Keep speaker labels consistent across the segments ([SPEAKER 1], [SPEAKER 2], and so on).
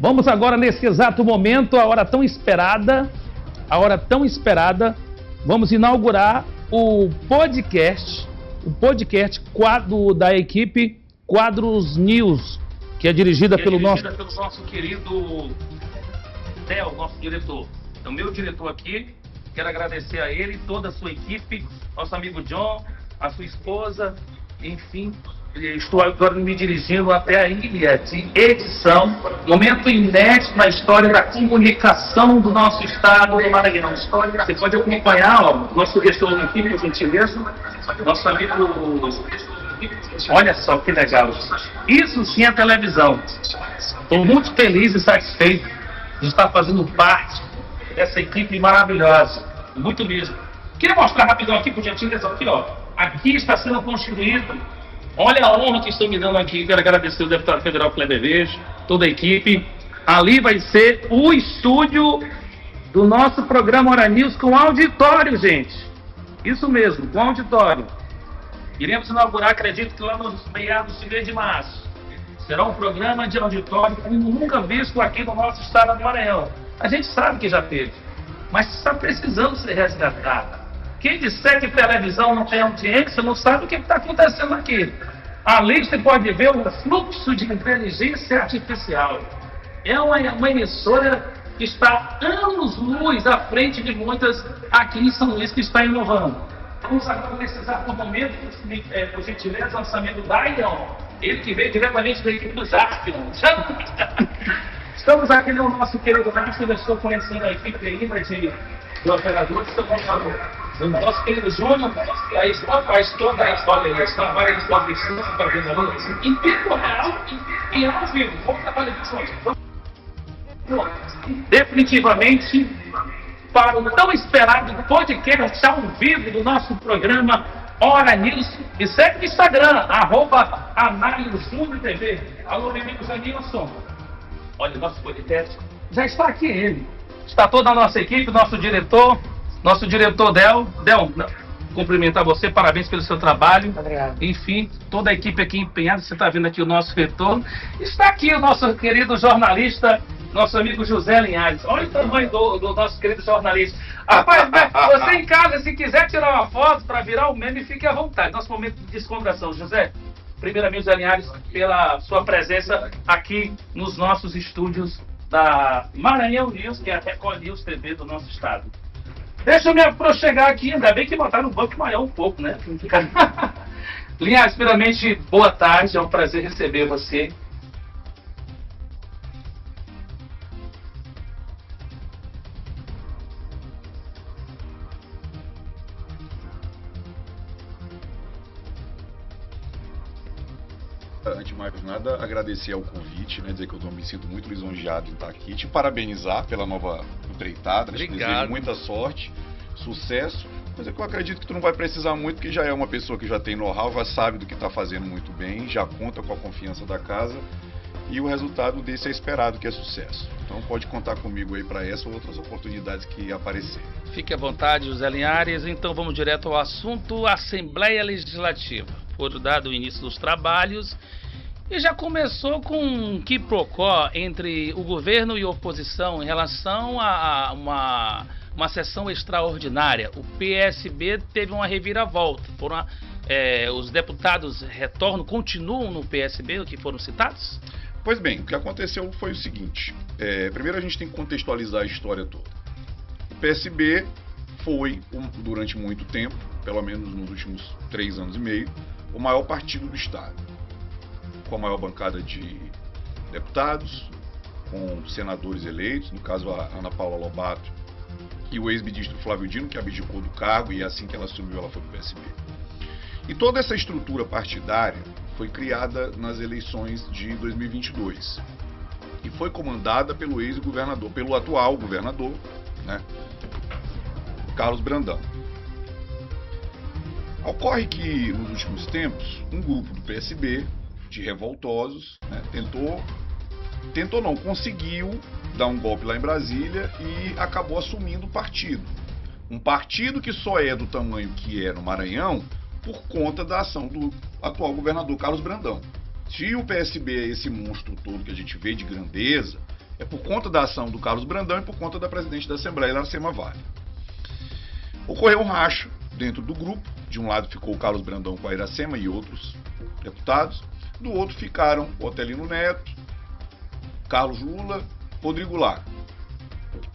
[SPEAKER 1] Vamos agora, nesse exato momento, a hora tão esperada, vamos inaugurar o podcast quadro da equipe Quadros News, que é dirigida pelo nosso querido Theo, nosso diretor. Então, meu diretor aqui, quero agradecer a ele, toda a sua equipe, nosso amigo John, a sua esposa, enfim. Estou agora me dirigindo até a ilha de edição, momento inédito na história da comunicação do nosso estado do Maranhão. Você pode acompanhar, nosso gestor aqui, por gentileza, nosso amigo. Olha só que legal. Isso sim é televisão. Estou muito feliz e satisfeito de estar fazendo parte dessa equipe maravilhosa. Muito mesmo. Queria mostrar rapidão aqui, por gentileza, aqui, ó. Aqui está sendo construído. Olha a honra que estão me dando aqui. Quero agradecer o deputado federal Kleber Vejo, toda a equipe. Ali vai ser o estúdio do nosso programa Hora News com auditório, gente. Isso mesmo, com auditório. Iremos inaugurar, acredito que lá nos meados de mês de março. Será um programa de auditório como nunca visto aqui no nosso estado do Maranhão. A gente sabe que já teve, mas está precisando ser resgatado. Quem disser que televisão não tem audiência não sabe o que está acontecendo aqui. Ali você pode ver o fluxo de inteligência artificial. É uma emissora que está anos-luz à frente de muitas aqui em São Luís que está inovando. Vamos agora precisar por momento, por gentileza, nosso amigo Daion, ele que veio diretamente da equipe do Jaspion. Estamos aqui no nosso querido Jaspion, eu estou conhecendo a equipe ainda de operadores, estamos falando do nosso querido Júnior, a história está várias exposições para ver em tempo real e ao vivo. Vamos trabalhar juntos. Definitivamente, para o tão esperado podcast ao vivo do nosso programa Hora News. E segue no Instagram, @AnálioJúniorTV. Alô, meu amigo Janilson. Olha, o nosso podcast já está aqui ele. Está toda a nossa equipe, nosso diretor Del. Del, cumprimentar você, parabéns pelo seu trabalho.
[SPEAKER 2] Obrigado.
[SPEAKER 1] Enfim, toda a equipe aqui empenhada, você está vendo aqui o nosso retorno. Está aqui o nosso querido jornalista, nosso amigo José Linhares. Olha o tamanho do nosso querido jornalista. Rapaz, você em casa, se quiser tirar uma foto para virar um meme, fique à vontade. Nosso momento de descontração. José, primeiramente, José Linhares, pela sua presença aqui nos nossos estúdios da Maranhão News, que é a Record News TV do nosso estado. Deixa eu me aproximar aqui, ainda bem que botaram um banco maior um pouco, né? Linhares, primeiramente, boa tarde, é um prazer receber você.
[SPEAKER 3] Antes de mais nada, agradecer ao convite, né, dizer que eu me sinto muito lisonjeado em estar aqui, te parabenizar pela nova empreitada, te desejo muita sorte, sucesso, mas é que eu acredito que tu não vai precisar muito, porque já é uma pessoa que já tem know-how, já sabe do que está fazendo muito bem, já conta com a confiança da casa e o resultado desse é esperado, que é sucesso. Então pode contar comigo aí para essa ou outras oportunidades que aparecerem.
[SPEAKER 1] Fique à vontade, José Linhares. Então vamos direto ao assunto. Assembleia Legislativa. Foi dado o início dos trabalhos e já começou com um quiprocó entre o governo e a oposição em relação a uma sessão extraordinária. O PSB teve uma reviravolta. Os deputados continuam no PSB, que foram citados?
[SPEAKER 3] Pois bem, o que aconteceu foi o seguinte. Primeiro a gente tem que contextualizar a história toda. O PSB foi, durante muito tempo, pelo menos nos últimos 3 anos e meio, o maior partido do estado, com a maior bancada de deputados, com senadores eleitos, no caso a Ana Paula Lobato e o ex-ministro Flávio Dino, que abdicou do cargo, e assim que ela assumiu, ela foi para o PSB. E toda essa estrutura partidária foi criada nas eleições de 2022 e foi comandada pelo ex-governador, pelo atual governador, né, Carlos Brandão. Ocorre que, nos últimos tempos, um grupo do PSB, de revoltosos, né, conseguiu dar um golpe lá em Brasília e acabou assumindo o partido. Um partido que só é do tamanho que é no Maranhão por conta da ação do atual governador Carlos Brandão. Se o PSB é esse monstro todo que a gente vê de grandeza, por conta da ação do Carlos Brandão e por conta da presidente da Assembleia, Iracema Vale. Ocorreu um racha dentro do grupo. De um lado ficou o Carlos Brandão com a Iracema e outros deputados. Do outro ficaram o Otelino Neto, Carlos Lula, Rodrigo Lara,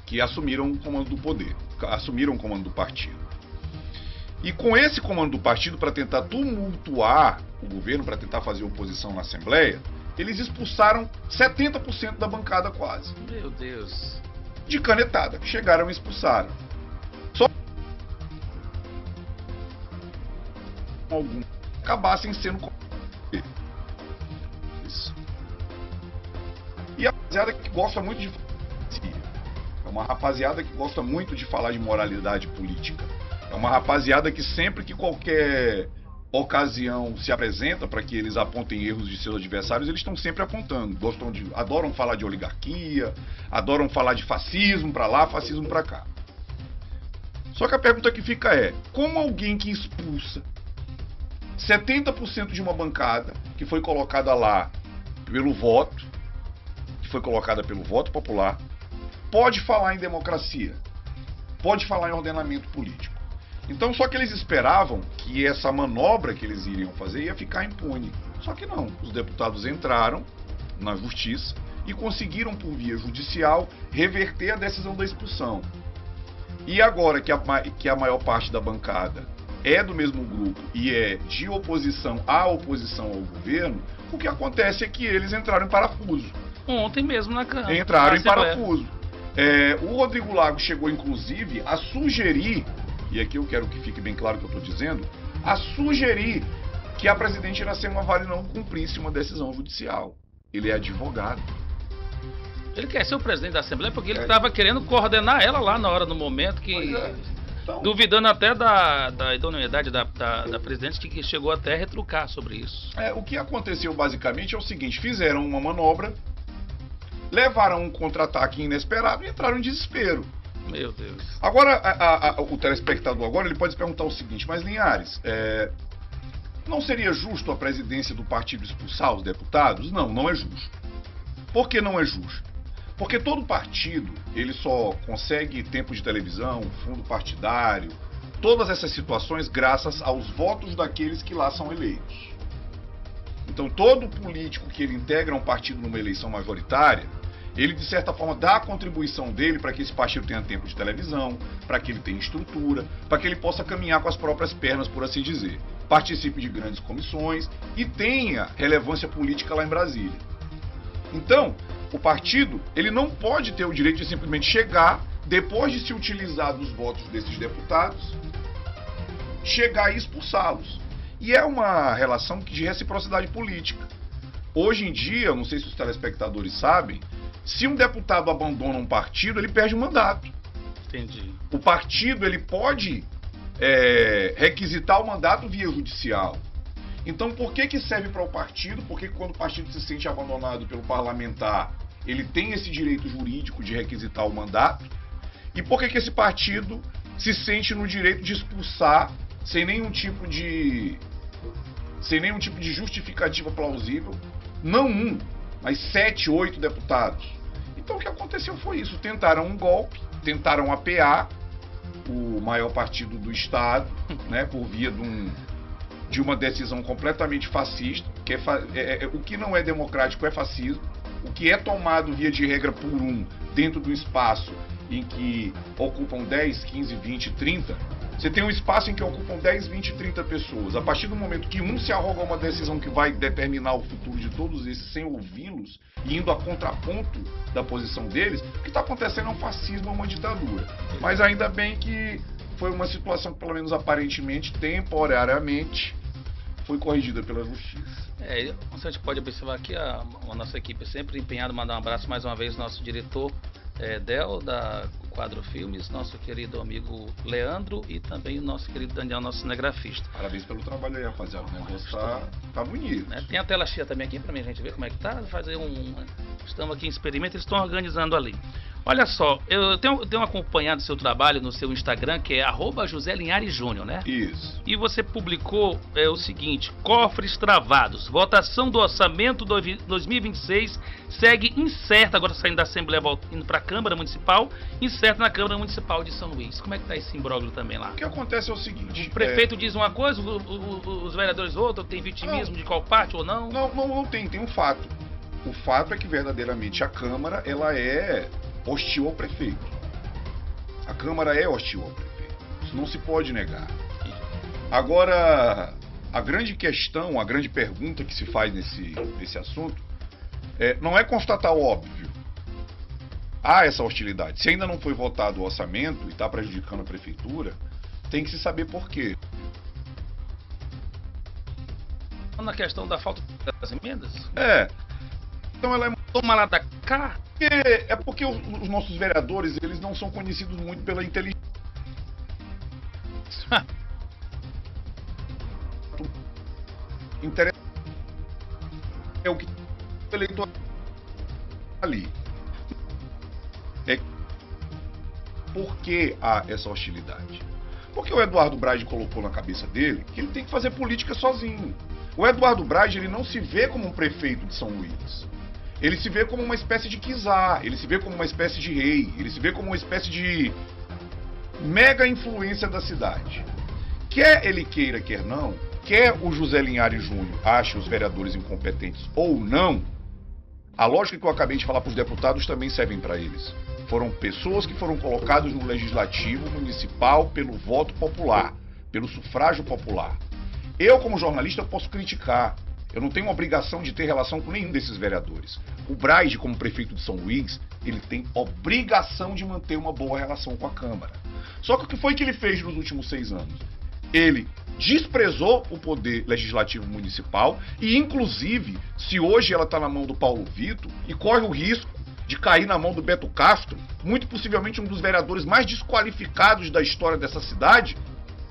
[SPEAKER 3] que assumiram o comando do poder, assumiram o comando do partido. E com esse comando do partido, para tentar tumultuar o governo, para tentar fazer oposição na Assembleia, eles expulsaram 70% da bancada quase.
[SPEAKER 1] Meu Deus.
[SPEAKER 3] De canetada. Chegaram e expulsaram. Só alguns acabassem sendo... Isso. E a rapaziada que gosta muito de... É uma rapaziada que gosta muito de falar de moralidade política. É uma rapaziada que sempre que qualquer ocasião se apresenta para que eles apontem erros de seus adversários, eles estão sempre apontando. Adoram falar de oligarquia, adoram falar de fascismo para lá, fascismo para cá. Só que a pergunta que fica é: como alguém que expulsa 70% de uma bancada que foi colocada lá pelo voto, que foi colocada pelo voto popular, pode falar em democracia, pode falar em ordenamento político? Então, só que eles esperavam que essa manobra que eles iriam fazer ia ficar impune. Só que não. Os deputados entraram na justiça e conseguiram, por via judicial, reverter a decisão da expulsão. E agora que a maior parte da bancada é do mesmo grupo e é de oposição à oposição ao governo, o que acontece é que eles entraram em parafuso.
[SPEAKER 1] Ontem mesmo na Câmara.
[SPEAKER 3] Entraram em parafuso. O Rodrigo Lago chegou, inclusive, a sugerir, e aqui eu quero que fique bem claro o que eu estou dizendo, a sugerir que a presidente Iracema Vale não cumprisse uma decisão judicial. Ele é advogado.
[SPEAKER 1] Ele quer ser o presidente da Assembleia porque ele estava querendo coordenar ela lá na hora, no momento que... Então, duvidando até da idoneidade da presidente, que chegou até a retrucar sobre isso.
[SPEAKER 3] O que aconteceu basicamente é o seguinte: fizeram uma manobra, levaram um contra-ataque inesperado e entraram em desespero.
[SPEAKER 1] Meu Deus.
[SPEAKER 3] Agora, o telespectador agora ele pode se perguntar o seguinte: mas Linhares, não seria justo a presidência do partido expulsar os deputados? Não, não é justo. Por que não é justo? Porque todo partido, ele só consegue tempo de televisão, fundo partidário, todas essas situações graças aos votos daqueles que lá são eleitos. Então todo político que ele integra um partido numa eleição majoritária, ele de certa forma dá a contribuição dele para que esse partido tenha tempo de televisão, para que ele tenha estrutura, para que ele possa caminhar com as próprias pernas, por assim dizer. Participe de grandes comissões e tenha relevância política lá em Brasília. Então, o partido, ele não pode ter o direito de simplesmente chegar, depois de se utilizar dos votos desses deputados, chegar e expulsá-los. E é uma relação de reciprocidade política. Hoje em dia, não sei se os telespectadores sabem, se um deputado abandona um partido, ele perde o mandato.
[SPEAKER 1] Entendi.
[SPEAKER 3] O partido, ele pode requisitar o mandato via judicial. Então, por que serve para o partido? Porque quando o partido se sente abandonado pelo parlamentar, ele tem esse direito jurídico de requisitar o mandato. E por que esse partido se sente no direito de expulsar sem nenhum tipo de justificativa plausível, não um, mas 7, 8 deputados? Então, o que aconteceu foi isso. Tentaram um golpe, tentaram apear o maior partido do Estado, né, por via de uma decisão completamente fascista, que o que não é democrático é fascismo, o que é tomado via de regra por dentro do espaço em que ocupam 10, 15, 20, 30, você tem um espaço em que ocupam 10, 20, 30 pessoas. A partir do momento que se arroga uma decisão que vai determinar o futuro de todos esses sem ouvi-los e indo a contraponto da posição deles, o que está acontecendo é um fascismo, é uma ditadura. Mas ainda bem que foi uma situação que, pelo menos aparentemente, temporariamente, foi corrigida pela justiça.
[SPEAKER 1] A gente pode observar aqui a nossa equipe sempre empenhada. Mandar um abraço mais uma vez ao nosso diretor Del, da Quadro Filmes, nosso querido amigo Leandro e também o nosso querido Daniel, nosso cinegrafista.
[SPEAKER 3] Parabéns pelo trabalho aí, rapaziada. O negócio tá bonito.
[SPEAKER 1] Tem a tela cheia também aqui pra mim, a gente ver como é que tá. Estamos aqui em experimento, eles estão organizando ali. Olha só, eu tenho acompanhado o seu trabalho no seu Instagram, que é @JoséLinharesJúnior, né?
[SPEAKER 3] Isso.
[SPEAKER 1] E você publicou o seguinte: cofres travados, votação do orçamento 2026 segue incerta, agora saindo da Assembleia, indo para a Câmara Municipal, incerta na Câmara Municipal de São Luís. Como é que tá esse imbróglio também lá?
[SPEAKER 3] O que acontece é o seguinte...
[SPEAKER 1] O prefeito diz uma coisa, os vereadores outra, tem vitimismo de qual parte ou não?
[SPEAKER 3] Não tem um fato. O fato é que verdadeiramente a Câmara, ela é hostil ao prefeito. A Câmara é hostil ao prefeito. Isso não se pode negar. Agora, a grande questão, a grande pergunta que se faz nesse assunto, não é constatar o óbvio. Há essa hostilidade. Se ainda não foi votado o orçamento e está prejudicando a prefeitura, tem que se saber por quê.
[SPEAKER 1] Na questão da falta das emendas?
[SPEAKER 3] Então ela é...
[SPEAKER 1] Toma lá da cá.
[SPEAKER 3] É porque os nossos vereadores, eles não são conhecidos muito pela inteligência. Interessa é o que o eleitor ali. Por que há essa hostilidade? Porque o Eduardo Braide colocou na cabeça dele que ele tem que fazer política sozinho. O Eduardo Braide, ele não se vê como um prefeito de São Luís. Ele se vê como uma espécie de czar, ele se vê como uma espécie de rei, ele se vê como uma espécie de mega influência da cidade. Quer ele queira, quer não, quer o José Linhares Júnior ache os vereadores incompetentes ou não, a lógica que eu acabei de falar para os deputados também servem para eles. Foram pessoas que foram colocadas no legislativo municipal pelo voto popular, pelo sufrágio popular. Eu, como jornalista, posso criticar. Eu não tenho uma obrigação de ter relação com nenhum desses vereadores. O Braide, como prefeito de São Luís, ele tem obrigação de manter uma boa relação com a Câmara. Só que o que foi que ele fez nos últimos 6 anos? Ele desprezou o poder legislativo municipal e, inclusive, se hoje ela está na mão do Paulo Vitor e corre o risco de cair na mão do Beto Castro, muito possivelmente um dos vereadores mais desqualificados da história dessa cidade,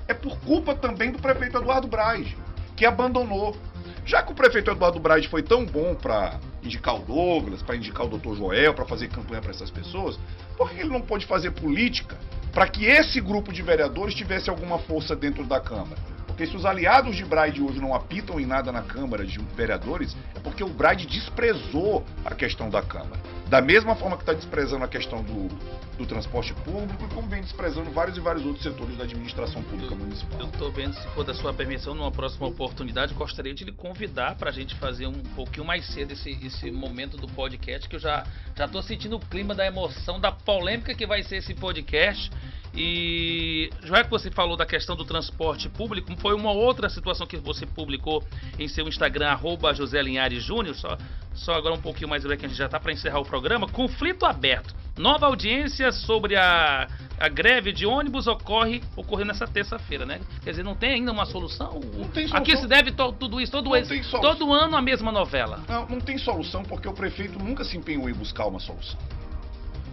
[SPEAKER 3] é por culpa também do prefeito Eduardo Braide, que abandonou. Já que o prefeito Eduardo Braide foi tão bom para indicar o Douglas, para indicar o Dr. Joel, para fazer campanha para essas pessoas, por que ele não pôde fazer política para que esse grupo de vereadores tivesse alguma força dentro da Câmara? Porque se os aliados de Braide hoje não apitam em nada na Câmara de vereadores, é porque o Braide desprezou a questão da Câmara. Da mesma forma que está desprezando a questão do transporte público e como vem desprezando vários e vários outros setores da administração pública municipal.
[SPEAKER 1] Eu estou vendo, se for da sua permissão, numa próxima oportunidade, gostaria de lhe convidar para a gente fazer um pouquinho mais cedo esse momento do podcast, que eu já estou sentindo o clima da emoção, da polêmica que vai ser esse podcast. E já que você falou da questão do transporte público, foi uma outra situação que você publicou em seu Instagram, @JoséLinharesJúnior, só agora um pouquinho mais breve, que a gente já está para encerrar o programa. Conflito aberto. Nova audiência sobre a greve de ônibus ocorre nessa terça-feira, né? Quer dizer, não tem ainda uma solução?
[SPEAKER 3] Não tem solução.
[SPEAKER 1] Aqui se deve tudo isso, todo ano a mesma novela.
[SPEAKER 3] Não tem solução, porque o prefeito nunca se empenhou em buscar uma solução.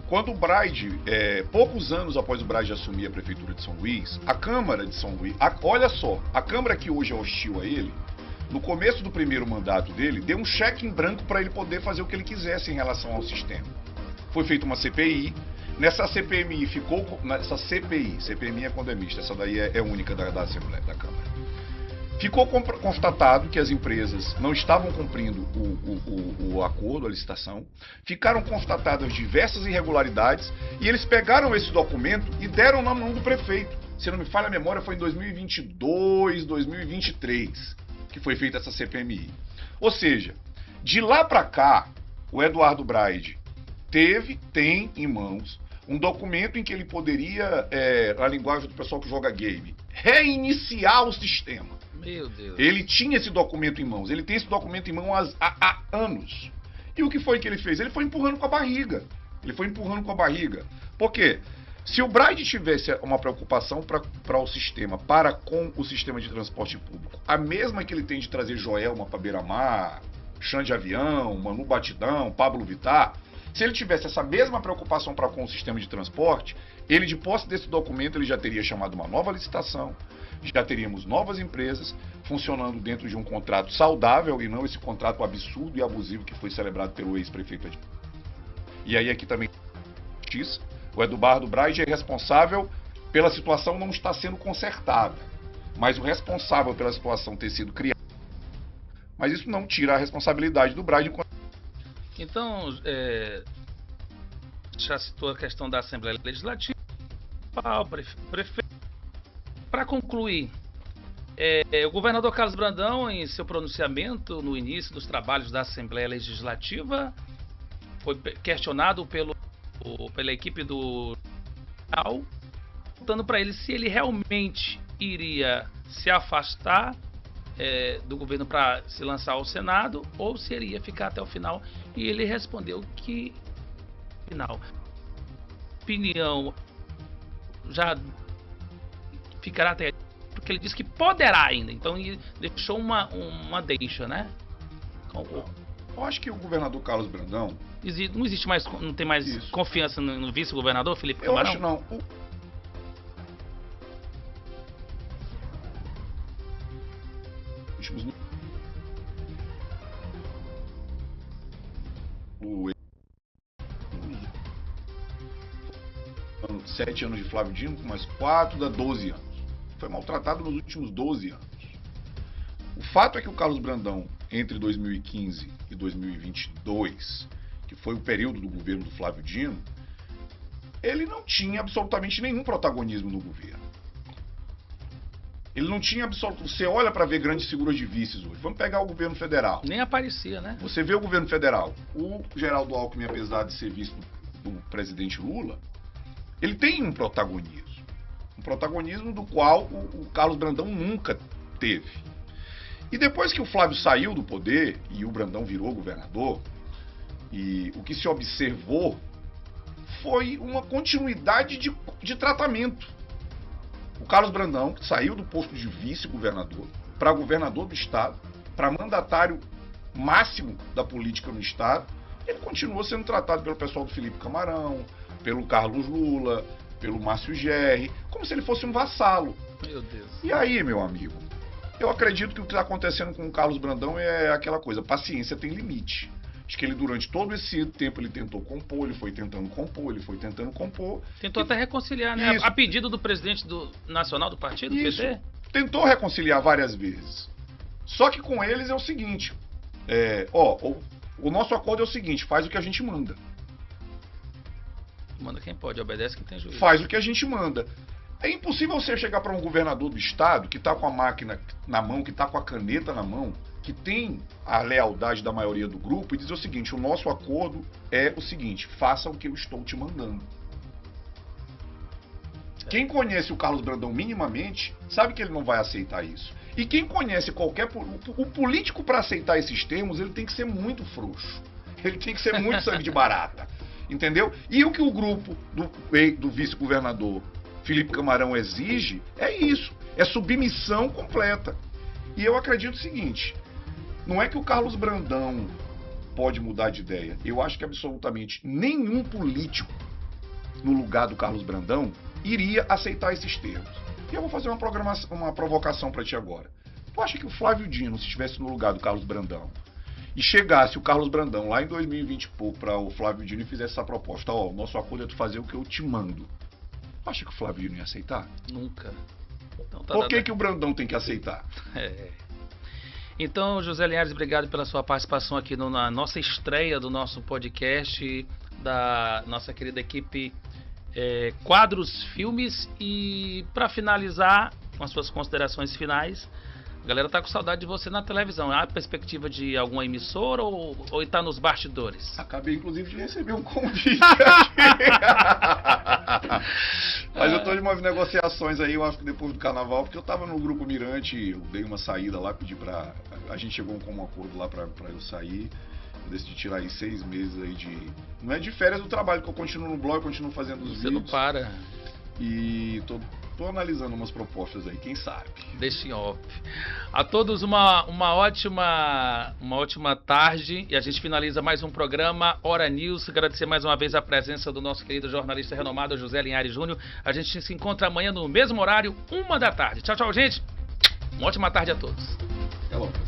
[SPEAKER 3] Quando o Braide, poucos anos após o Braide assumir a prefeitura de São Luís, a Câmara de São Luís, olha só, a Câmara que hoje é hostil a ele, no começo do primeiro mandato dele, deu um cheque em branco para ele poder fazer o que ele quisesse em relação ao sistema. Foi feita uma CPI, nessa CPMI CPMI é quando é mista, essa daí é única da Assembleia, da Câmara. Ficou constatado que as empresas não estavam cumprindo o acordo, a licitação. Ficaram constatadas diversas irregularidades e eles pegaram esse documento e deram na mão do prefeito. Se não me falha a memória, foi em 2022, 2023 que foi feita essa CPMI. Ou seja, de lá para cá, o Eduardo Braide tem em mãos um documento em que ele poderia, na linguagem do pessoal que joga game, reiniciar o sistema.
[SPEAKER 1] Meu Deus.
[SPEAKER 3] Ele tinha esse documento em mãos, ele tem esse documento em mãos há anos. E o que foi que ele fez? Ele foi empurrando com a barriga. Por quê? Se o Braide tivesse uma preocupação para o sistema, com o sistema de transporte público, a mesma que ele tem de trazer Joelma para Beira-Mar, Xande Avião, Manu Batidão, Pablo Vittar, se ele tivesse essa mesma preocupação com o sistema de transporte, ele, de posse desse documento, ele já teria chamado uma nova licitação, já teríamos novas empresas funcionando dentro de um contrato saudável e não esse contrato absurdo e abusivo que foi celebrado pelo ex-prefeito. E aí aqui também Justiça. O Eduardo Braide é responsável pela situação não estar sendo consertada, mas o responsável pela situação ter sido criada. Mas isso não tira a responsabilidade do Braide.
[SPEAKER 1] Então, já citou a questão da Assembleia Legislativa, prefeito. Para concluir, o governador Carlos Brandão, em seu pronunciamento no início dos trabalhos da Assembleia Legislativa, foi questionado pela equipe do perguntando para ele se ele realmente iria se afastar do governo para se lançar ao Senado ou se ele ia ficar até o final, e ele respondeu que final. Opinião já ficará até, porque ele disse que poderá ainda, então ele deixou uma deixa, né?
[SPEAKER 3] Eu acho que o governador Carlos Brandão
[SPEAKER 1] não existe mais, não tem mais
[SPEAKER 3] isso.
[SPEAKER 1] Confiança no vice-governador Felipe
[SPEAKER 3] Eu
[SPEAKER 1] Camarão?
[SPEAKER 3] acho não. O 7 anos de Flávio Dino, com mais 4 dá 12 anos. Foi maltratado nos últimos 12 anos. O fato é que o Carlos Brandão, entre 2015 e 2022, que foi o período do governo do Flávio Dino, ele não tinha absolutamente nenhum protagonismo no governo. Ele não tinha absolutamente... Você olha para ver grandes figuras de vices hoje. Vamos pegar o governo federal.
[SPEAKER 1] Nem aparecia, né?
[SPEAKER 3] Você vê o governo federal. O Geraldo Alckmin, apesar de ser visto do presidente Lula, ele tem um protagonismo. Um protagonismo do qual o Carlos Brandão nunca teve. E depois que o Flávio saiu do poder e o Brandão virou governador, e o que se observou foi uma continuidade de tratamento. O Carlos Brandão saiu do posto de vice-governador para governador do estado, para mandatário máximo da política no estado. Ele continuou sendo tratado pelo pessoal do Felipe Camarão, pelo Carlos Lula, pelo Márcio Gerri, como se ele fosse um vassalo.
[SPEAKER 1] Meu Deus.
[SPEAKER 3] E aí, meu amigo, eu acredito que o que está acontecendo com o Carlos Brandão é aquela coisa, paciência tem limite. Acho que ele, durante todo esse tempo, ele tentou compor, ele foi tentando compor.
[SPEAKER 1] Tentou até reconciliar, né?
[SPEAKER 3] Isso.
[SPEAKER 1] A pedido do presidente nacional do partido, do
[SPEAKER 3] Isso.
[SPEAKER 1] PT.
[SPEAKER 3] Tentou reconciliar várias vezes. Só que com eles é o seguinte, o nosso acordo é o seguinte, faz o que a gente manda.
[SPEAKER 1] Manda quem pode, obedece quem tem juízo.
[SPEAKER 3] Faz o que a gente manda. É impossível você chegar para um governador do estado que está com a máquina na mão, que está com a caneta na mão, que tem a lealdade da maioria do grupo e dizer o seguinte, o nosso acordo é o seguinte, faça o que eu estou te mandando. Quem conhece o Carlos Brandão minimamente, sabe que ele não vai aceitar isso. E quem conhece o político para aceitar esses termos, ele tem que ser muito frouxo. Ele tem que ser muito sangue de barata. Entendeu? E o que o grupo do vice-governador Felipe Camarão exige é isso, é submissão completa. E eu acredito o seguinte, não é que o Carlos Brandão pode mudar de ideia. Eu acho que absolutamente nenhum político no lugar do Carlos Brandão iria aceitar esses termos. E eu vou fazer uma provocação para ti agora. Tu acha que o Flávio Dino, se estivesse no lugar do Carlos Brandão, e chegasse o Carlos Brandão lá em 2020 e pouco para o Flávio Dino e fizesse essa proposta, o nosso acordo é tu fazer o que eu te mando, tu acha que o Flávio Dino ia aceitar?
[SPEAKER 1] Nunca. Então,
[SPEAKER 3] Por que o Brandão tem que aceitar?
[SPEAKER 1] Então, José Linhares, obrigado pela sua participação aqui na nossa estreia do nosso podcast, da nossa querida equipe Quadros Filmes. E para finalizar, com as suas considerações finais, a galera tá com saudade de você na televisão. Há perspectiva de alguma emissora ou está nos bastidores?
[SPEAKER 3] Acabei, inclusive, de receber um convite. Mas eu tô de umas negociações aí, eu acho que depois do carnaval, porque eu tava no Grupo Mirante, eu dei uma saída lá, pedi pra... A gente chegou com um acordo lá pra eu sair. Eu decidi tirar aí 6 meses aí de... Não é de férias do trabalho, que eu continuo no blog, continuo fazendo os vídeos.
[SPEAKER 1] Você não para.
[SPEAKER 3] E tô analisando umas propostas aí, quem sabe.
[SPEAKER 1] Deixa em off. A todos uma ótima tarde, e a gente finaliza mais um programa Hora News. Agradecer mais uma vez a presença do nosso querido jornalista renomado José Linhares Júnior. A gente se encontra amanhã no mesmo horário, 1 da tarde. Tchau, tchau, gente. Uma ótima tarde a todos.
[SPEAKER 3] Até logo.